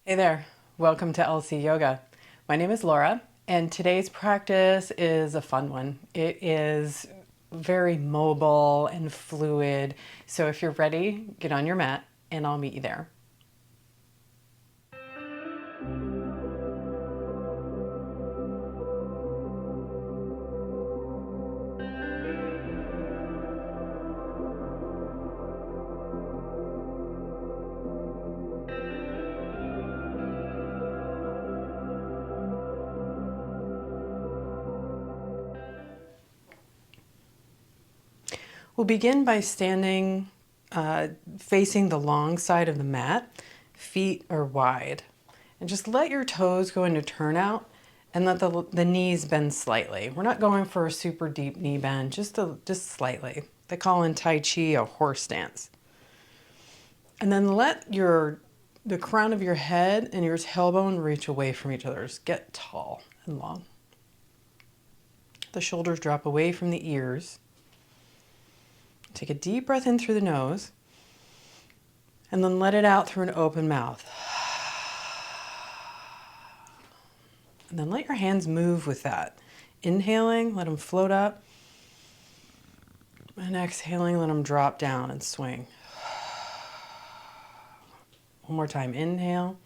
Hey there, welcome to LSea Yoga. My name is Laura, and today's practice is a fun one. It is very mobile and fluid, so if you're ready, get on your mat and I'll meet you there. We'll begin by standing facing the long side of the mat. Feet are wide. And just let your toes go into turnout and let the knees bend slightly. We're not going for a super deep knee bend, just slightly. They call in Tai Chi a horse stance. And then let the crown of your head and your tailbone reach away from each other. Just get tall and long. The shoulders drop away from the ears. Take a deep breath in through the nose and then let it out through an open mouth. And then let your hands move with that. Inhaling, let them float up. And exhaling, let them drop down and swing. One more time. Inhale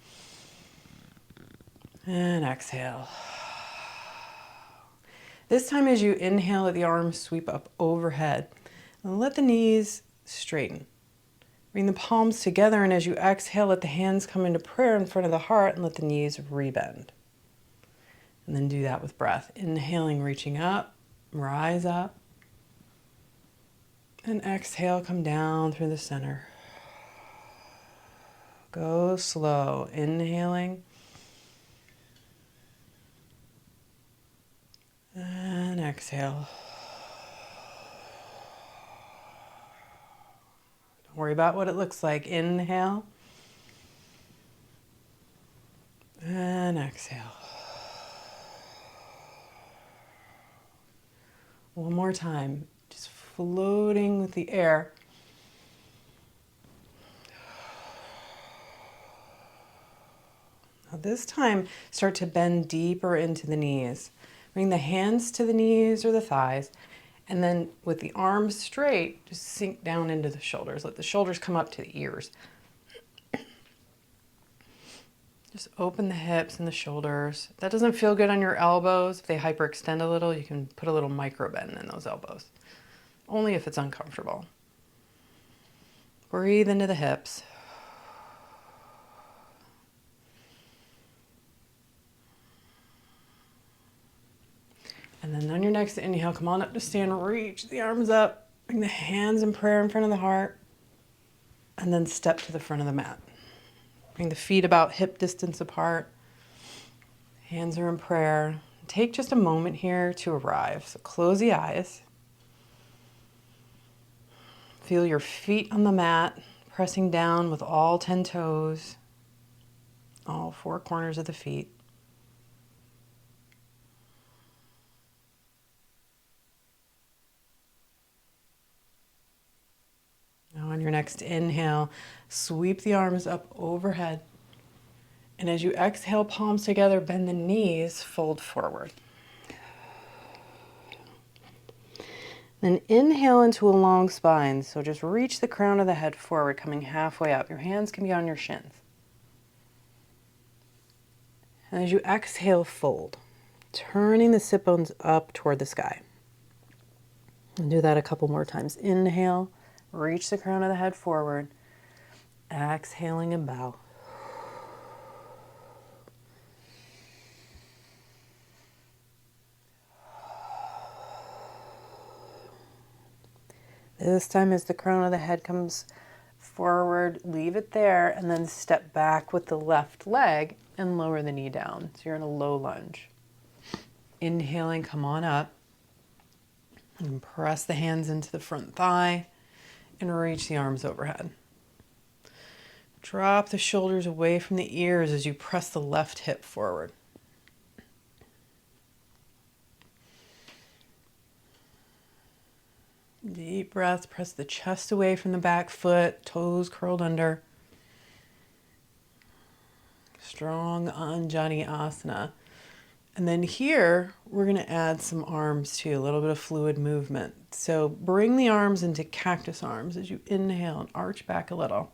and exhale. This time as you inhale, let the arms sweep up overhead. And let the knees straighten. Bring the palms together, and as you exhale, let the hands come into prayer in front of the heart and let the knees rebend. And then do that with breath. Inhaling, reaching up, rise up. And exhale, come down through the center. Go slow. Inhaling. And exhale. Don't worry about what it looks like. Inhale. And exhale. One more time. Just floating with the air. Now this time, start to bend deeper into the knees. Bring the hands to the knees or the thighs, and then with the arms straight, just sink down into the shoulders. Let the shoulders come up to the ears. Just open the hips and the shoulders. If that doesn't feel good on your elbows, if they hyperextend a little, you can put a little micro bend in those elbows. Only if it's uncomfortable. Breathe into the hips. And then on your next inhale, come on up to stand, reach the arms up, bring the hands in prayer in front of the heart, and then step to the front of the mat. Bring the feet about hip distance apart. Hands are in prayer. Take just a moment here to arrive. So close the eyes. Feel your feet on the mat, pressing down with all 10 toes, all 4 corners of the feet. Now on your next inhale, sweep the arms up overhead. And as you exhale, palms together, bend the knees, fold forward. Then inhale into a long spine. So just reach the crown of the head forward, coming halfway up. Your hands can be on your shins. And as you exhale, fold, turning the sit bones up toward the sky. And do that a couple more times. Inhale, reach the crown of the head forward. Exhaling and bow. This time as the crown of the head comes forward, leave it there, and then step back with the left leg and lower the knee down. So you're in a low lunge. Inhaling, come on up. And press the hands into the front thigh and reach the arms overhead. Drop the shoulders away from the ears as you press the left hip forward. Deep breath, press the chest away from the back foot, toes curled under. Strong Anjani Asana. And then here, we're going to add some arms too, a little bit of fluid movement. So bring the arms into cactus arms as you inhale and arch back a little.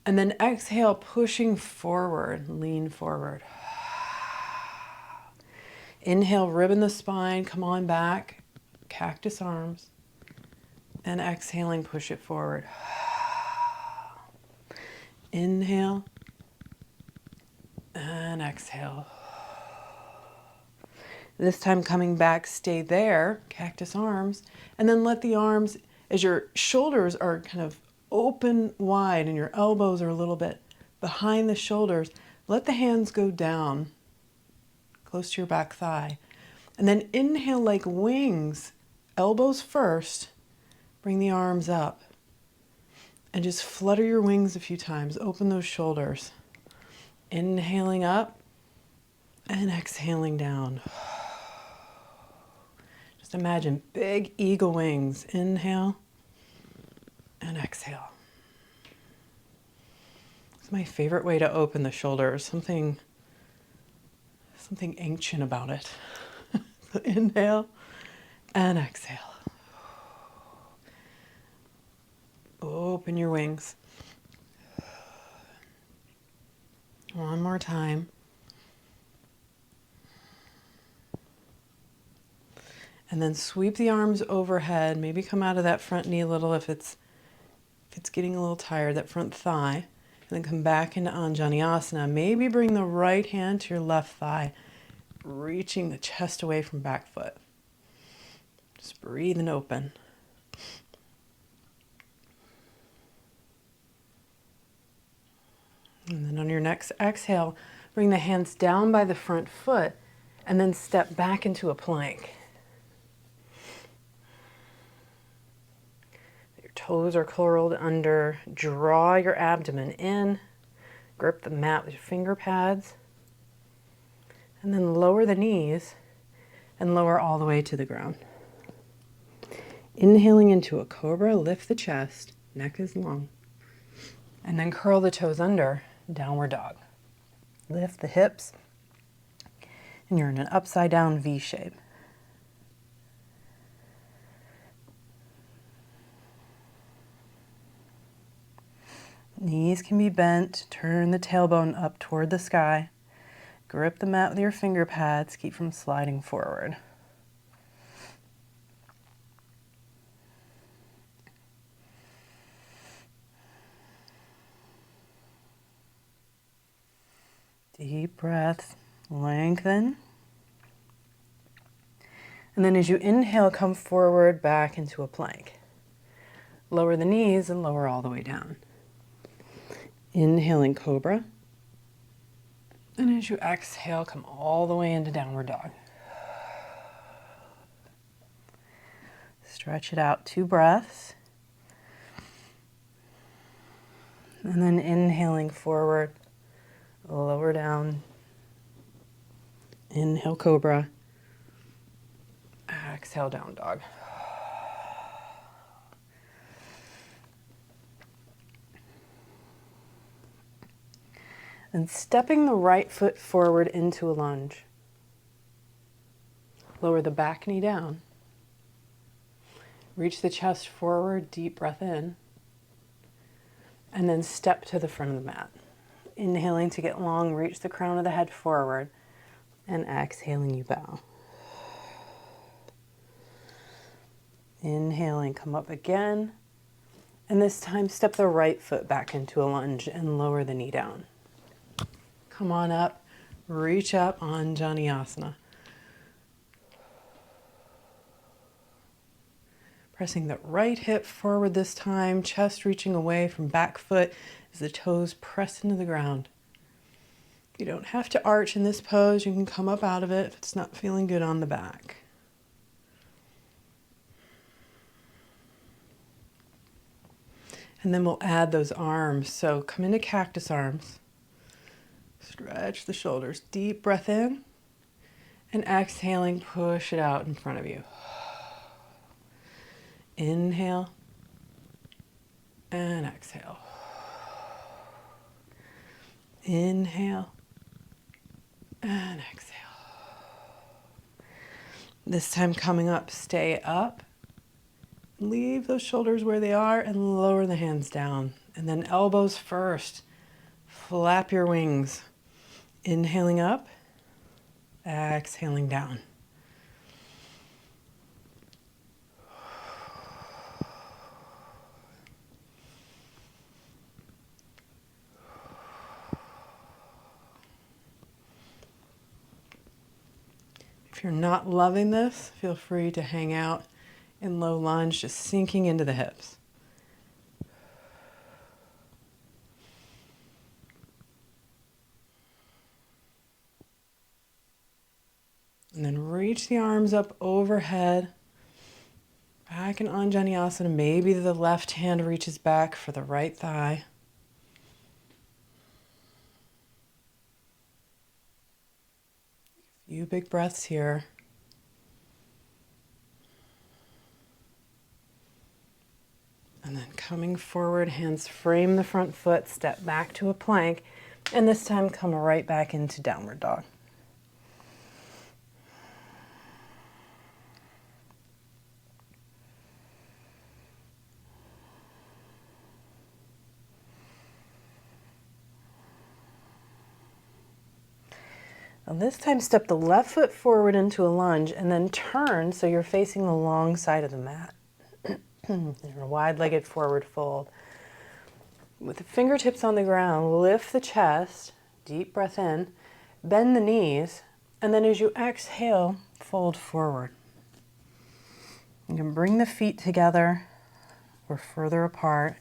And then exhale, pushing forward, lean forward. Inhale, ribbon the spine, come on back, cactus arms. And exhaling, push it forward. Inhale and exhale. This time coming back, stay there, cactus arms, and then let the arms, as your shoulders are kind of open wide and your elbows are a little bit behind the shoulders, let the hands go down close to your back thigh. And then inhale like wings, elbows first, bring the arms up. And just flutter your wings a few times, open those shoulders. Inhaling up and exhaling down. Just imagine big eagle wings. Inhale and exhale. It's my favorite way to open the shoulders. Something ancient about it. So inhale and exhale. Open your wings. One more time. And then sweep the arms overhead. Maybe come out of that front knee a little if it's getting a little tired, that front thigh. And then come back into Anjani Asana. Maybe bring the right hand to your left thigh, reaching the chest away from back foot. Just breathe and open. And then on your next exhale, bring the hands down by the front foot and then step back into a plank. Your toes are curled under. Draw your abdomen in. Grip the mat with your finger pads. And then lower the knees and lower all the way to the ground. Inhaling into a cobra, lift the chest, neck is long. And then curl the toes under, downward dog. Lift the hips, and you're in an upside down V shape. Knees can be bent, turn the tailbone up toward the sky. Grip the mat with your finger pads, keep from sliding forward. Deep breath, lengthen. And then as you inhale, come forward back into a plank. Lower the knees and lower all the way down. Inhaling cobra. And as you exhale, come all the way into downward dog. Stretch it out, 2 breaths. And then inhaling forward. Lower down. Inhale, cobra. Exhale, down dog. And stepping the right foot forward into a lunge. Lower the back knee down. Reach the chest forward, deep breath in. And then step to the front of the mat. Inhaling to get long, reach the crown of the head forward, and exhaling, you bow. Inhaling, come up again, and this time step the right foot back into a lunge and lower the knee down. Come on up, reach up, Anjani Asana. Pressing the right hip forward this time, chest reaching away from back foot as the toes press into the ground. You don't have to arch in this pose. You can come up out of it if it's not feeling good on the back. And then we'll add those arms. So come into cactus arms. Stretch the shoulders. Deep breath in. And exhaling, push it out in front of you. Inhale. And exhale. Inhale and exhale. This time coming up, stay up. Leave those shoulders where they are and lower the hands down. And then elbows first. Flap your wings. Inhaling up, exhaling down. If you're not loving this, feel free to hang out in low lunge, just sinking into the hips. And then reach the arms up overhead. Back in Anjaneyasana. Maybe the left hand reaches back for the right thigh. A few big breaths here. And then coming forward, hands frame the front foot, step back to a plank, and this time come right back into downward dog. Now this time step the left foot forward into a lunge and then turn so you're facing the long side of the mat. Your wide-legged forward fold. With the fingertips on the ground, lift the chest, deep breath in, bend the knees, and then as you exhale, fold forward. You can bring the feet together or further apart.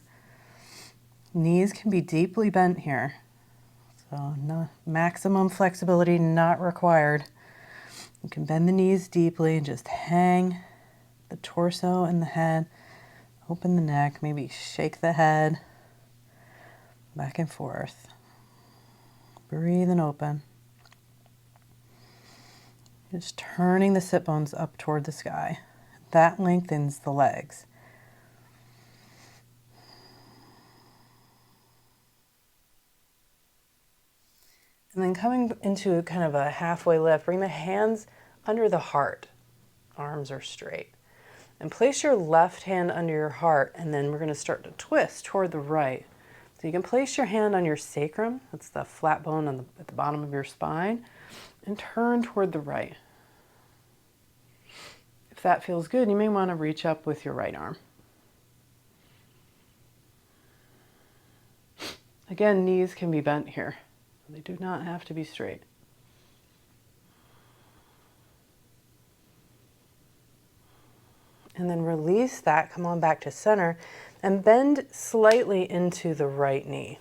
Knees can be deeply bent here. So no, maximum flexibility not required. You can bend the knees deeply and just hang the torso and the head. Open the neck, maybe shake the head back and forth. Breathe and open. Just turning the sit bones up toward the sky. That lengthens the legs. And then coming into kind of a halfway lift, bring the hands under the heart. Arms are straight. And place your left hand under your heart, and then we're going to start to twist toward the right. So you can place your hand on your sacrum, that's the flat bone at the bottom of your spine, and turn toward the right. If that feels good, you may want to reach up with your right arm. Again, knees can be bent here. They do not have to be straight. And then release that, come on back to center, and bend slightly into the right knee.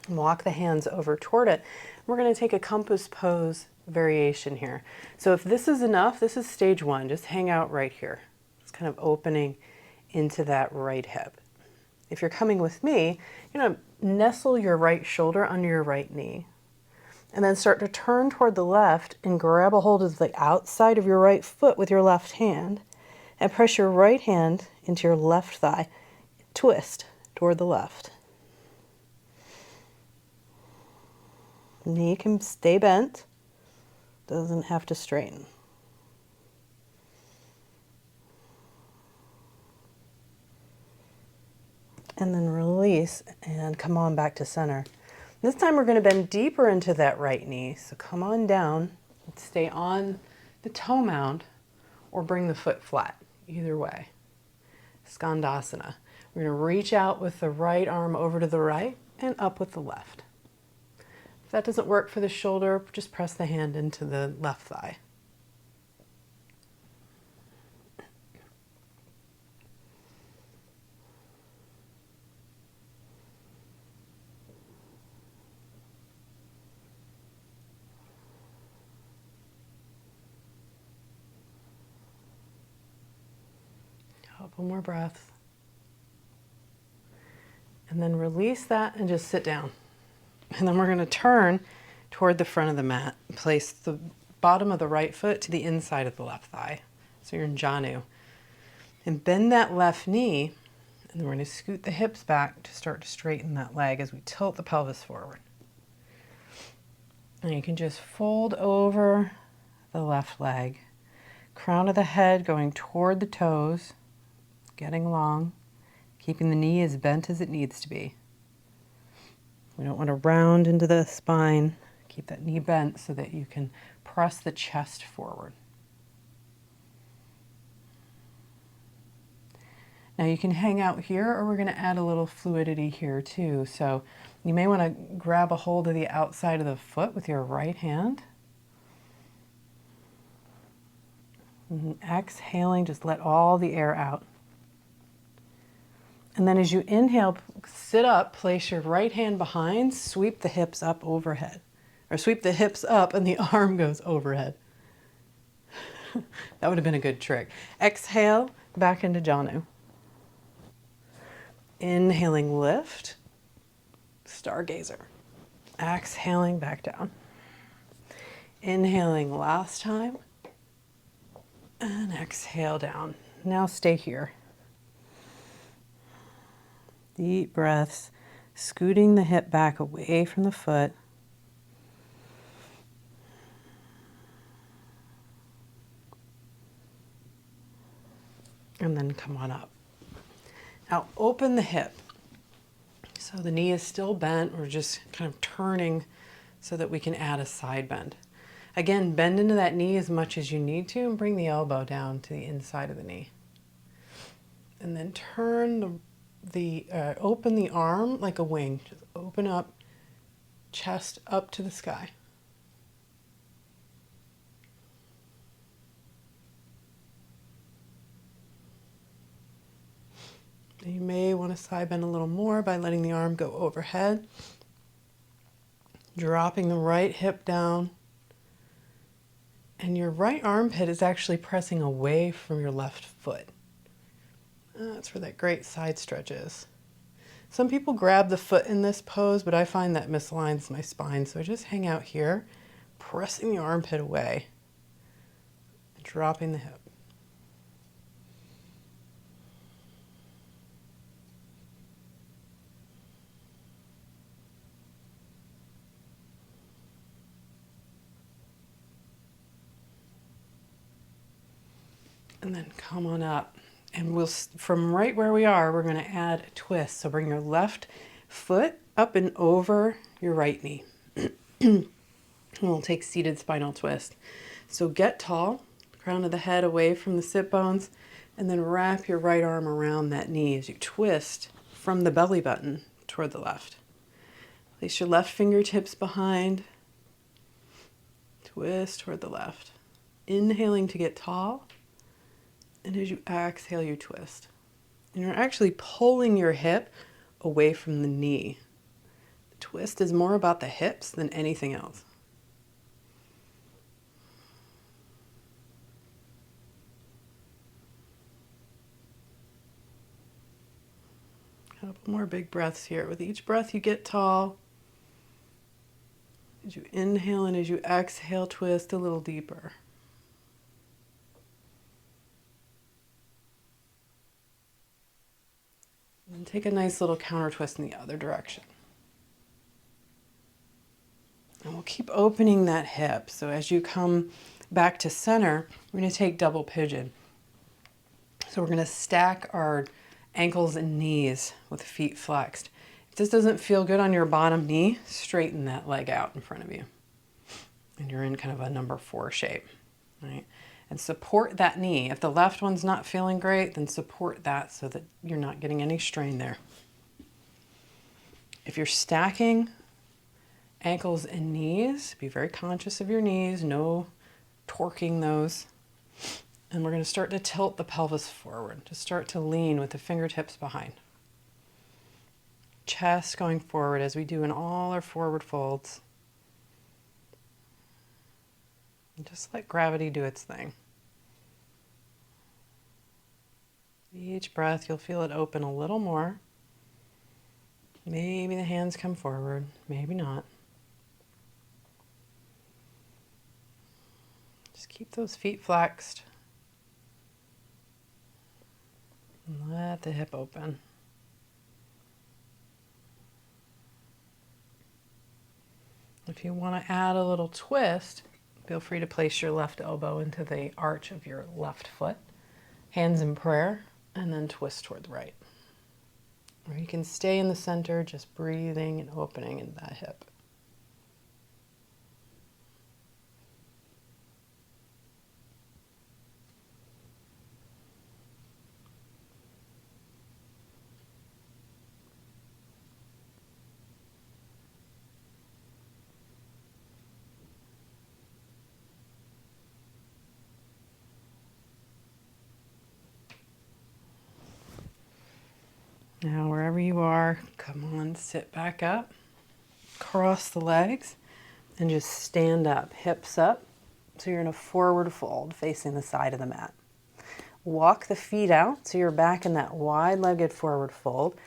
Walk the hands over toward it. We're going to take a compass pose variation here. So if this is enough, this is stage one. Just hang out right here. Just kind of opening into that right hip. If you're coming with me, you're going to nestle your right shoulder under your right knee. And then start to turn toward the left and grab a hold of the outside of your right foot with your left hand. And press your right hand into your left thigh. Twist toward the left. Knee can stay bent. Doesn't have to straighten. And then release and come on back to center. This time we're going to bend deeper into that right knee. So come on down, stay on the toe mound, or bring the foot flat. Either way. Skandasana. We're going to reach out with the right arm over to the right and up with the left. If that doesn't work for the shoulder, just press the hand into the left thigh. Couple more breaths. And then release that and just sit down. And then we're going to turn toward the front of the mat. Place the bottom of the right foot to the inside of the left thigh. So you're in Janu. And bend that left knee. And then we're going to scoot the hips back to start to straighten that leg as we tilt the pelvis forward. And you can just fold over the left leg. Crown of the head going toward the toes, getting long, keeping the knee as bent as it needs to be. We don't want to round into the spine. Keep that knee bent so that you can press the chest forward. Now you can hang out here, or we're going to add a little fluidity here too. So you may want to grab a hold of the outside of the foot with your right hand. And exhaling, just let all the air out. And then as you inhale, sit up, place your right hand behind, sweep the hips up overhead. Or sweep the hips up and the arm goes overhead. That would have been a good trick. Exhale, back into Janu. Inhaling, lift, stargazer. Exhaling, back down. Inhaling last time. And exhale down. Now stay here. Deep breaths, scooting the hip back away from the foot. And then come on up. Now open the hip. So the knee is still bent. We're just kind of turning so that we can add a side bend. Again, bend into that knee as much as you need to and bring the elbow down to the inside of the knee. And then turn open the arm like a wing. Just open up, chest up to the sky. You may want to side bend a little more by letting the arm go overhead. Dropping the right hip down. And your right armpit is actually pressing away from your left foot. That's where that great side stretch is. Some people grab the foot in this pose, but I find that misaligns my spine. So I just hang out here, pressing the armpit away, dropping the hip. And then come on up. And we'll, from right where we are, we're going to add a twist. So bring your left foot up and over your right knee. And we'll take seated spinal twist. So get tall, crown of the head away from the sit bones, and then wrap your right arm around that knee as you twist from the belly button toward the left. Place your left fingertips behind. Twist toward the left. Inhaling to get tall. And as you exhale, you twist. And you're actually pulling your hip away from the knee. The twist is more about the hips than anything else. A couple more big breaths here. With each breath, you get tall. As you inhale and as you exhale, twist a little deeper. And take a nice little counter twist in the other direction. And we'll keep opening that hip. So as you come back to center, we're going to take double pigeon. So we're going to stack our ankles and knees with feet flexed. If this doesn't feel good on your bottom knee, straighten that leg out in front of you. And you're in kind of a number 4 shape, right? And support that knee. If the left one's not feeling great, then support that so that you're not getting any strain there. If you're stacking ankles and knees, be very conscious of your knees, no torquing those. And we're going to start to tilt the pelvis forward, to start to lean with the fingertips behind. Chest going forward as we do in all our forward folds. And just let gravity do its thing. Each breath, you'll feel it open a little more. Maybe the hands come forward, maybe not. Just keep those feet flexed. And let the hip open. If you want to add a little twist, feel free to place your left elbow into the arch of your left foot, hands in prayer, and then twist toward the right. Or you can stay in the center, just breathing and opening in that hip. Now, wherever you are, come on, sit back up, cross the legs, and just stand up, hips up. So you're in a forward fold facing the side of the mat. Walk the feet out so you're back in that wide-legged forward fold.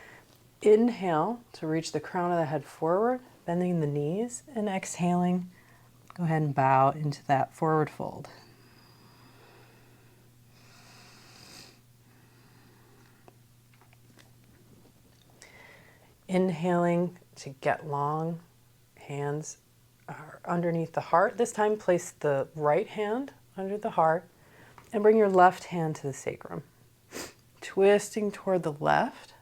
Inhale to reach the crown of the head forward, bending the knees, and exhaling, go ahead and bow into that forward fold. Inhaling to get long, hands are underneath the heart. This time place the right hand under the heart and bring your left hand to the sacrum. Twisting toward the left.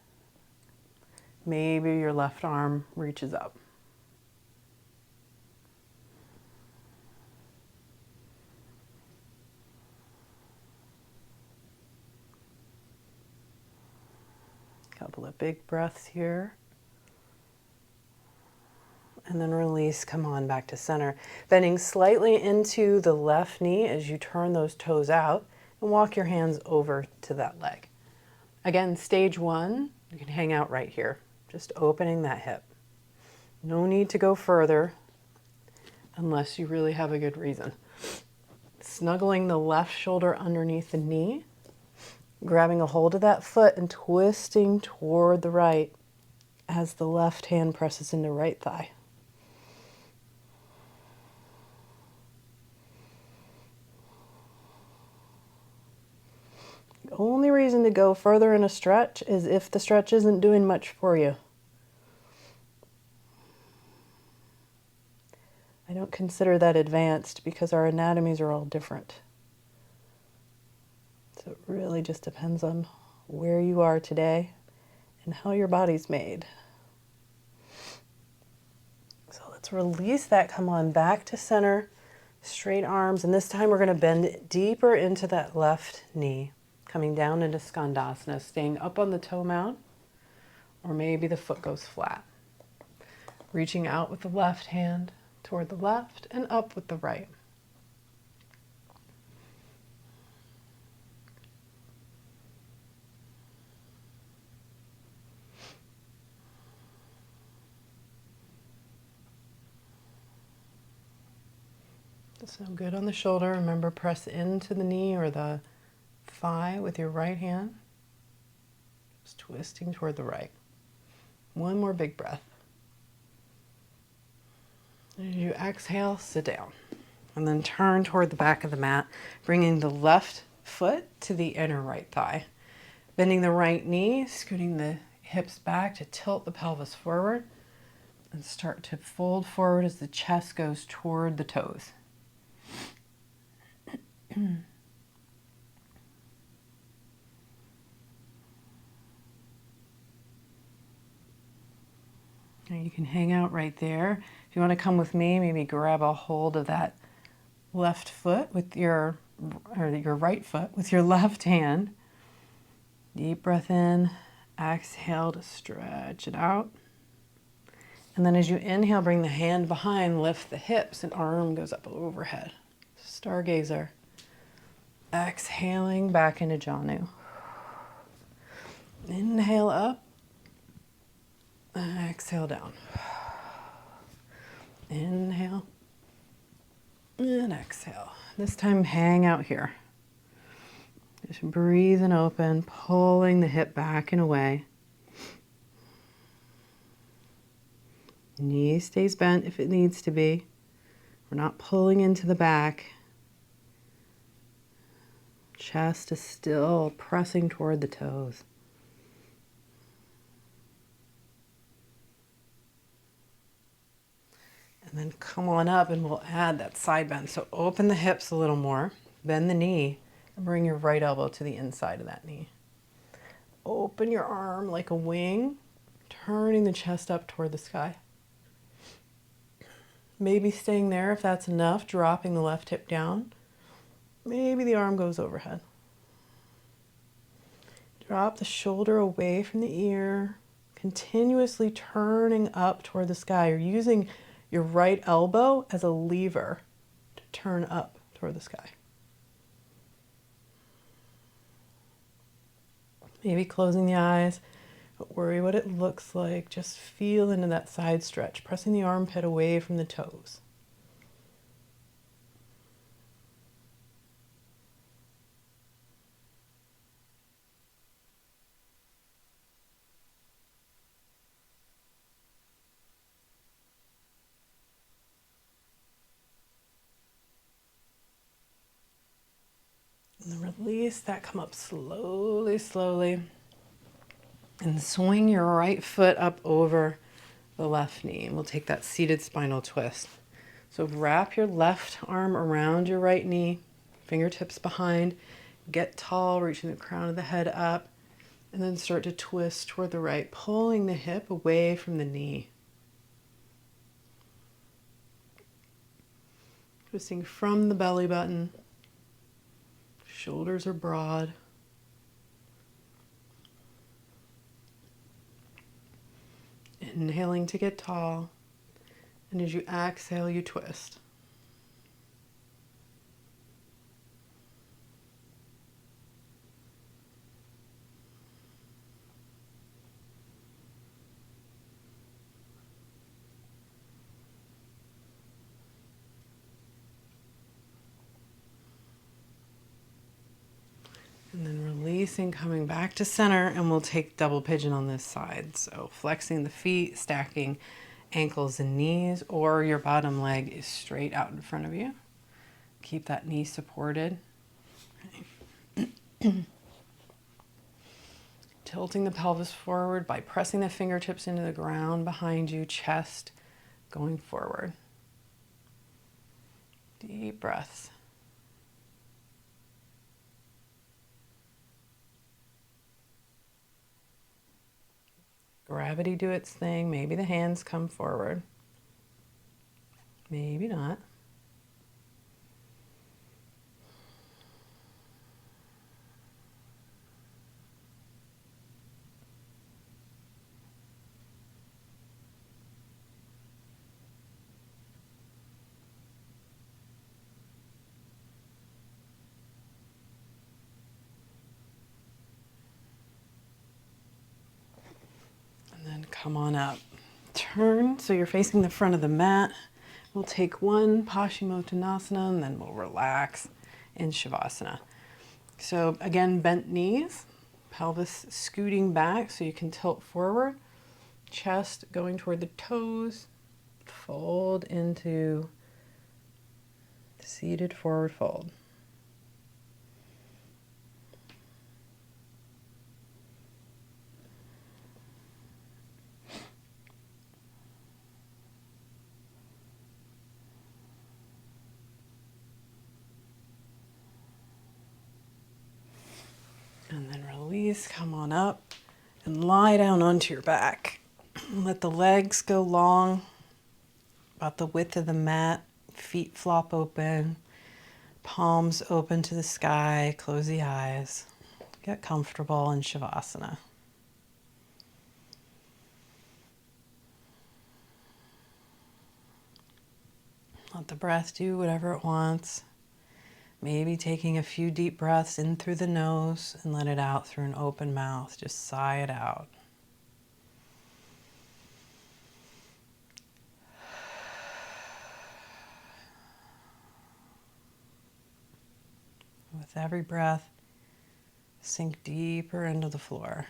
Maybe your left arm reaches up. Couple of big breaths here. And then release, come on back to center. Bending slightly into the left knee as you turn those toes out and walk your hands over to that leg. Again, stage one, you can hang out right here, just opening that hip. No need to go further unless you really have a good reason. Snuggling the left shoulder underneath the knee, grabbing a hold of that foot and twisting toward the right as the left hand presses into right thigh. The only reason to go further in a stretch is if the stretch isn't doing much for you. I don't consider that advanced because our anatomies are all different. So it really just depends on where you are today and how your body's made. So let's release that. Come on back to center, straight arms, and this time we're going to bend deeper into that left knee. Coming down into Skandasana, staying up on the toe mount, or maybe the foot goes flat. Reaching out with the left hand toward the left and up with the right. So good on the shoulder. Remember, press into the knee or the thigh with your right hand. Just twisting toward the right. One more big breath. As you exhale, sit down. And then turn toward the back of the mat, bringing the left foot to the inner right thigh. Bending the right knee, scooting the hips back to tilt the pelvis forward. And start to fold forward as the chest goes toward the toes. You can hang out right there. If you want to come with me, maybe grab a hold of that left foot with your right foot with your left hand. Deep breath in, exhale to stretch it out. And then as you inhale, bring the hand behind, lift the hips, and arm goes up overhead. Stargazer. Exhaling back into Janu. Inhale up. Exhale down. Inhale. And exhale. This time hang out here. Just breathing open, pulling the hip back and away. Knee stays bent if it needs to be. We're not pulling into the back. Chest is still pressing toward the toes. And then come on up and we'll add that side bend. So open the hips a little more, bend the knee, and bring your right elbow to the inside of that knee. Open your arm like a wing, turning the chest up toward the sky. Maybe staying there if that's enough, dropping the left hip down. Maybe the arm goes overhead. Drop the shoulder away from the ear, continuously turning up toward the sky. You're using your right elbow as a lever to turn up toward the sky. Maybe closing the eyes, don't worry what it looks like. Just feel into that side stretch, pressing the armpit away from the toes. And then release that, come up slowly, slowly. And swing your right foot up over the left knee. And we'll take that seated spinal twist. So wrap your left arm around your right knee, fingertips behind, get tall, reaching the crown of the head up, and then start to twist toward the right, pulling the hip away from the knee. Twisting from the belly button. Shoulders are broad. Inhaling to get tall. And as you exhale, you twist. And then releasing, coming back to center, and we'll take double pigeon on this side. So flexing the feet, stacking ankles and knees, or your bottom leg is straight out in front of you. Keep that knee supported. Tilting the pelvis forward by pressing the fingertips into the ground behind you, chest going forward. Deep breaths. Gravity do its thing. Maybe the hands come forward. Maybe not. Come on up. Turn so you're facing the front of the mat. We'll take one Paschimottanasana and then we'll relax in Shavasana. So again, bent knees, pelvis scooting back so you can tilt forward, chest going toward the toes, fold into seated forward fold. And then release, come on up and lie down onto your back. Let the legs go long, about the width of the mat, feet flop open, palms open to the sky, close the eyes. Get comfortable in Shavasana. Let the breath do whatever it wants. Maybe taking a few deep breaths in through the nose and let it out through an open mouth. Just sigh it out. With every breath, sink deeper into the floor.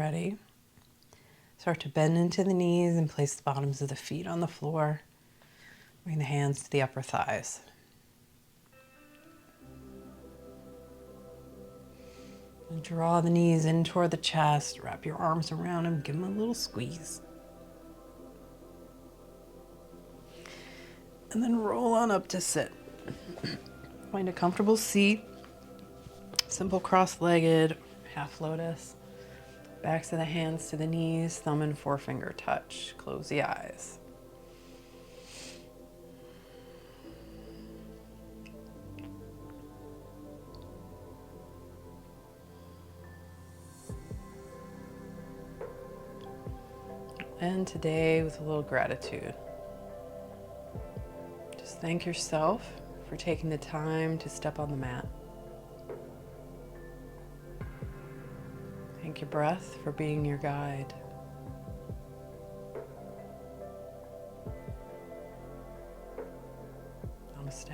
ready, start to bend into the knees and place the bottoms of the feet on the floor. Bring the hands to the upper thighs. And draw the knees in toward the chest. Wrap your arms around them. Give them a little squeeze. And then roll on up to sit. Find a comfortable seat. Simple cross-legged, half lotus. Backs of the hands to the knees. Thumb and forefinger touch. Close the eyes. And today with a little gratitude. Just thank yourself for taking the time to step on the mat. Thank your breath for being your guide. Namaste.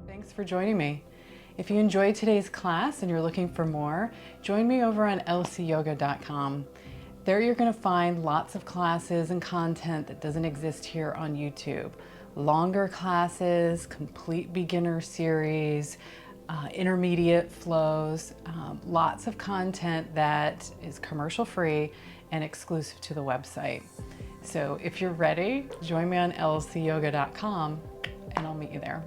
Thanks for joining me. If you enjoyed today's class and you're looking for more, join me over on LSeaYoga.com. There you're going to find lots of classes and content that doesn't exist here on YouTube. Longer classes, complete beginner series, intermediate flows, lots of content that is commercial free and exclusive to the website. So if you're ready, join me on LSeaYoga.com and I'll meet you there.